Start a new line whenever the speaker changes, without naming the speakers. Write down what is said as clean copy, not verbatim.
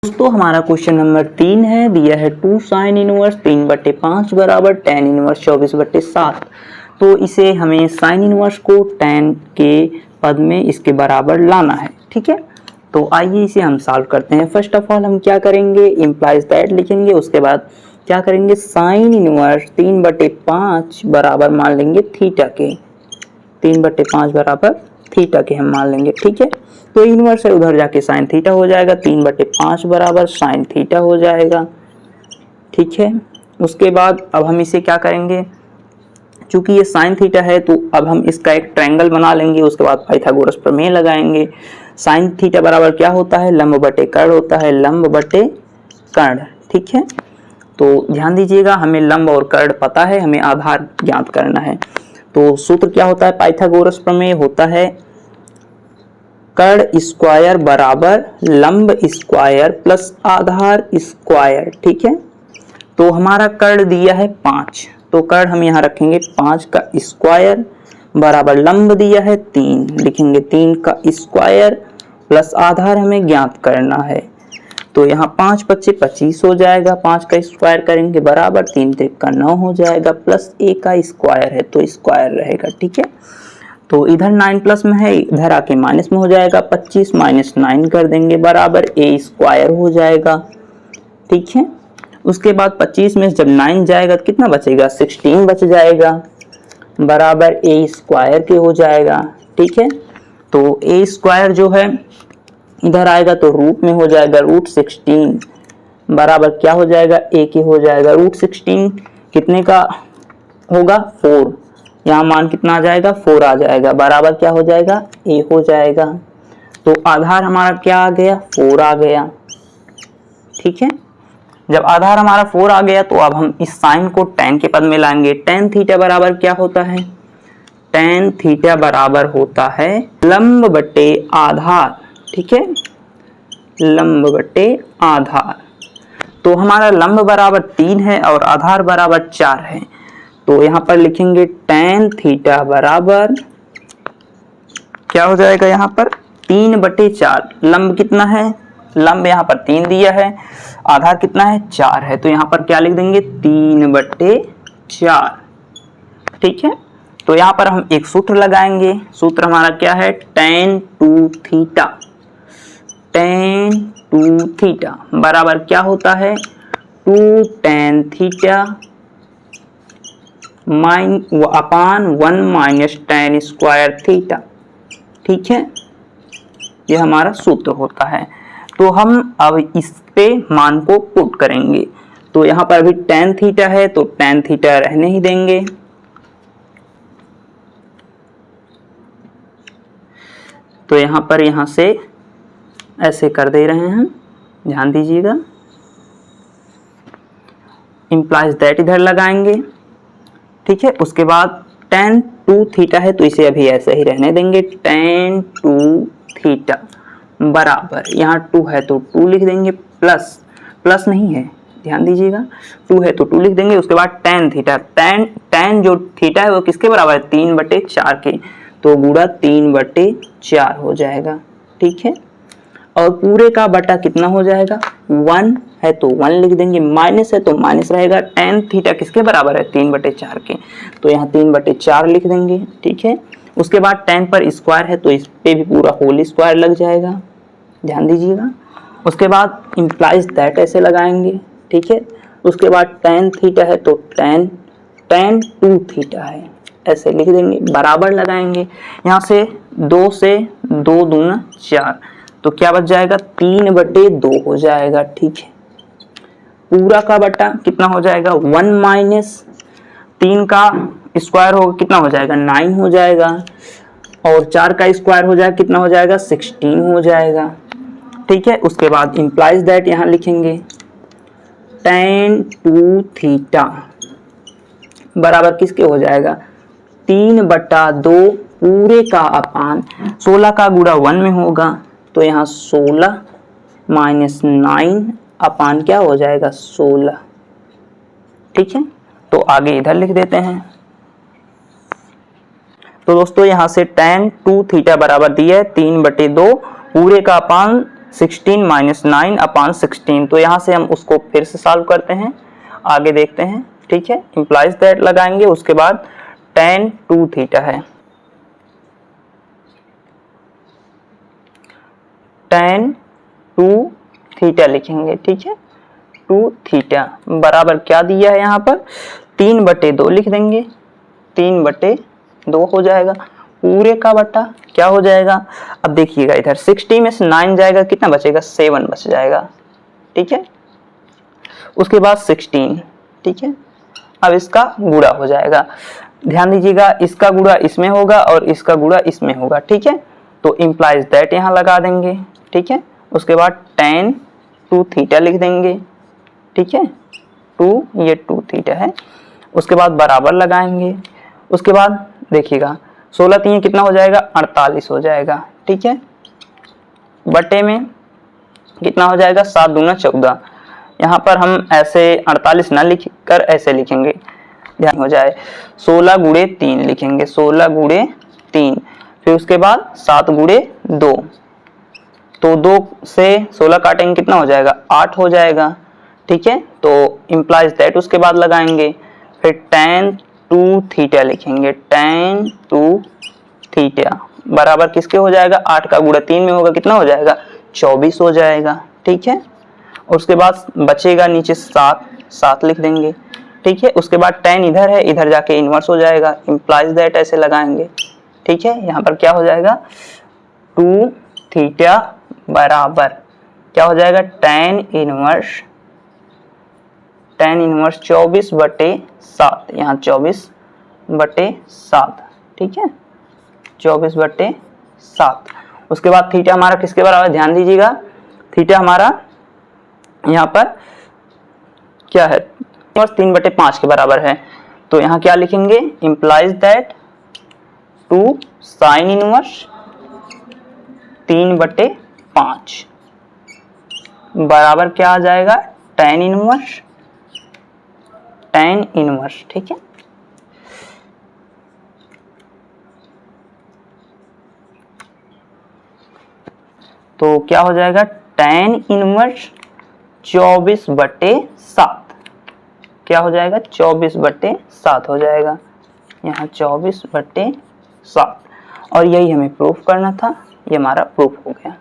दोस्तों हमारा question number 3 है, दिया है 2 साइन इनवर्स 3/5 बराबर tan इनवर्स 24/7। तो इसे हमें साइन इनवर्स को tan के पद में इसके बराबर लाना है। ठीक है, तो आइए इसे हम सॉल्व करते हैं। फर्स्ट ऑफ ऑल हम क्या करेंगे, इम्प्लाइज दैट लिखेंगे। उसके बाद क्या करेंगे, साइन इनवर्स 3/5 बराबर मान लेंगे थीटा के, 3/5 बराबर थीटा के हम मान लेंगे। ठीक है, तो इनवर्स है उधर जाके साइन थीटा हो जाएगा, 3/5 बराबर साइन थीटा हो जाएगा। ठीक है, उसके बाद अब हम इसे क्या करेंगे, चूंकि ये साइन थीटा है तो अब हम इसका एक ट्रायंगल बना लेंगे। उसके बाद पाइथागोरस प्रमेय लगाएंगे। साइन थीटा बराबर क्या होता है, लंब बटे कर्ण होता है, लंब बटे कर्ण। ठीक है, तो ध्यान दीजिएगा, हमें लंब और कर्ण पता है, हमें आधार ज्ञात करना है। तो सूत्र क्या होता है, पाइथागोरस प्रमेय होता है कर्ण स्क्वायर बराबर लंब स्क्वायर प्लस आधार स्क्वायर। ठीक है, तो हमारा कर्ण दिया है 5, तो कर्ण हम यहाँ रखेंगे 5 का स्क्वायर बराबर लंब दिया है 3, लिखेंगे 3 का स्क्वायर प्लस आधार हमें ज्ञात करना है। तो यहाँ 5 × 5 = 25 हो जाएगा, 5 का स्क्वायर करेंगे बराबर 3 × 3 = 9 हो जाएगा, प्लस a का स्क्वायर है तो स्क्वायर रहेगा। ठीक है, तो इधर 9 प्लस में है, इधर आके माइनस में हो जाएगा, 25 - 9 कर देंगे बराबर a स्क्वायर हो जाएगा। ठीक है, उसके बाद 25 में जब 9 जाएगा तो कितना बचेगा, 16 बच जाएगा बराबर a स्क्वायर के हो जाएगा। ठीक है, तो a स्क्वायर जो है इधर आएगा तो रूट में हो जाएगा, √16 बराबर क्या हो जाएगा, a के हो जाएगा। √16 कितने का होगा, 4, यहाँ मान कितना आ जाएगा, 4 आ जाएगा बराबर क्या हो जाएगा, a हो जाएगा। तो आधार हमारा क्या आ गया, 4 आ गया। ठीक है, जब आधार हमारा 4 आ गया तो अब हम इस साइन को tan के पद में लाएंगे। tan थीटा बराबर क्या होता है, tan थीटा बराबर होता है लंब बटे आधार। ठीक है, लंब बटे आधार। तो हमारा लंब बराबर 3 है और आधार बराबर 4 है, तो यहाँ पर लिखेंगे tan थीटा बराबर क्या हो जाएगा, यहाँ पर 3/4। लंब कितना है, लंब यहाँ पर 3 दिया है, आधार कितना है, 4 है, तो यहाँ पर क्या लिख देंगे, 3/4। ठीक है, तो यहाँ पर हम एक सूत्र लगाएंगे। सूत्र हमारा क्या है, tan 2 थीटा, tan 2 थीटा बराबर क्या होता है, 2 tan theta upon 1 - tan square theta. ठीक है, यह हमारा सूत्र होता है। तो हम अब इस पे मान को पुट करेंगे। तो यहाँ पर अभी tan थीटा है तो tan थीटा रहने ही देंगे। तो यहाँ पर यहाँ से ऐसे कर दे रहे हैं हम, ध्यान दीजिएगा। इम्प्लाइज दैट इधर लगाएंगे। ठीक है, उसके बाद tan 2 थीटा है तो इसे अभी ऐसे ही रहने देंगे। tan 2 थीटा बराबर, यहाँ 2 है तो 2 लिख देंगे, प्लस प्लस नहीं है, ध्यान दीजिएगा, 2 है तो 2 लिख देंगे। उसके बाद tan थीटा, tan जो थीटा है वो किसके बराबर है, 3/4 के, तो गुणा 3/4 हो जाएगा। ठीक है, और पूरे का बटा कितना हो जाएगा, 1 है तो 1 लिख देंगे, माइनस है तो माइनस रहेगा। tan थीटा किसके बराबर है, 3/4 के, तो यहाँ 3/4 लिख देंगे। ठीक है, उसके बाद tan पर स्क्वायर है तो इस पे भी पूरा होल स्क्वायर लग जाएगा, ध्यान दीजिएगा। उसके बाद इम्प्लाइज दैट ऐसे लगाएंगे। ठीक है, उसके बाद tan थीटा है तो tan 2 थीटा है, ऐसे लिख देंगे, बराबर लगाएंगे। यहाँ से 2 से 2 दूना 4, तो क्या बच जाएगा, 3/2 हो जाएगा। ठीक है, पूरा का बटा कितना हो जाएगा, 1 - 3 का स्क्वायर होगा कितना हो जाएगा, 9 हो जाएगा, और 4 का स्क्वायर हो जाएगा कितना हो जाएगा, 16 हो जाएगा। ठीक है, उसके बाद इम्प्लाइज दैट यहाँ लिखेंगे, tan 2 थीटा बराबर किसके हो जाएगा, 3/2 पूरे का अपान 16 का गुणा 1 में होगा, तो यहाँ 16 - 9 अपान क्या हो जाएगा, 16। ठीक है, तो आगे इधर लिख देते हैं। तो दोस्तों यहाँ से tan 2 थीटा बराबर दिया है 3/2 पूरे का अपान 16 माइनस 9 अपॉन 16। तो यहाँ से हम उसको फिर से सॉल्व करते हैं, आगे देखते हैं। ठीक है, इम्प्लाइज दैट लगाएंगे, उसके बाद tan 2 थीटा है, tan 2 थीटा लिखेंगे। ठीक है, 2 थीटा बराबर क्या दिया है यहाँ पर 3/2 लिख देंगे, 3/2 हो जाएगा, पूरे का बटा क्या हो जाएगा। अब देखिएगा इधर 60 में से 9 जाएगा, कितना बचेगा 7 बच जाएगा। ठीक है, उसके बाद 16। ठीक है, अब इसका गुणा हो जाएगा, ध्यान दीजिएगा इसका गुणा इसमें होगा और इसका गुणा इसमें होगा। ठीक है, तो इम्प्लाइज दैट यहाँ लगा देंगे। ठीक है, उसके बाद tan 2 थीटा लिख देंगे। ठीक है, 2 ये 2 थीटा है, उसके बाद बराबर लगाएंगे, उसके बाद देखिएगा 16 3 कितना हो जाएगा 48 हो जाएगा। ठीक है, बटे में कितना हो जाएगा 7 दूना 14। यहाँ पर हम ऐसे 48 ना लिख कर ऐसे लिखेंगे, ध्यान हो जाए 16 गुणे 3 लिखेंगे, 16 गुणे 3, फिर उसके बाद 7 गुणे 2, तो 2 से 16 काटेंगे कितना हो जाएगा 8 हो जाएगा। ठीक है, तो इम्प्लाइज दैट उसके बाद लगाएंगे, फिर tan 2 थीटा लिखेंगे, tan 2 थीटा बराबर किसके हो जाएगा 8 का गुणा 3 में होगा, कितना हो जाएगा 24 हो जाएगा। ठीक है, उसके बाद बचेगा नीचे 7 लिख देंगे। ठीक है, उसके बाद tan इधर है, इधर जाके इनवर्स हो जाएगा, इम्प्लाइज दैट ऐसे लगाएंगे। ठीक है, यहाँ पर क्या हो जाएगा 2 थीटा बराबर क्या हो जाएगा tan इनवर्स 24/7, यहाँ 24/7। ठीक है, 24/7। उसके बाद थीटा हमारा किसके बराबर, ध्यान दीजिएगा थीटा हमारा यहाँ पर क्या है 3/5 के बराबर है, तो यहाँ क्या लिखेंगे इम्प्लाइज दैट 2 साइन इनवर्स 3/5 बराबर क्या आ जाएगा tan इनवर्स। ठीक है, तो क्या हो जाएगा tan इनवर्स 24/7, क्या हो जाएगा 24/7 हो जाएगा, यहाँ 24/7। और यही हमें प्रूफ करना था, ये हमारा प्रूफ हो गया।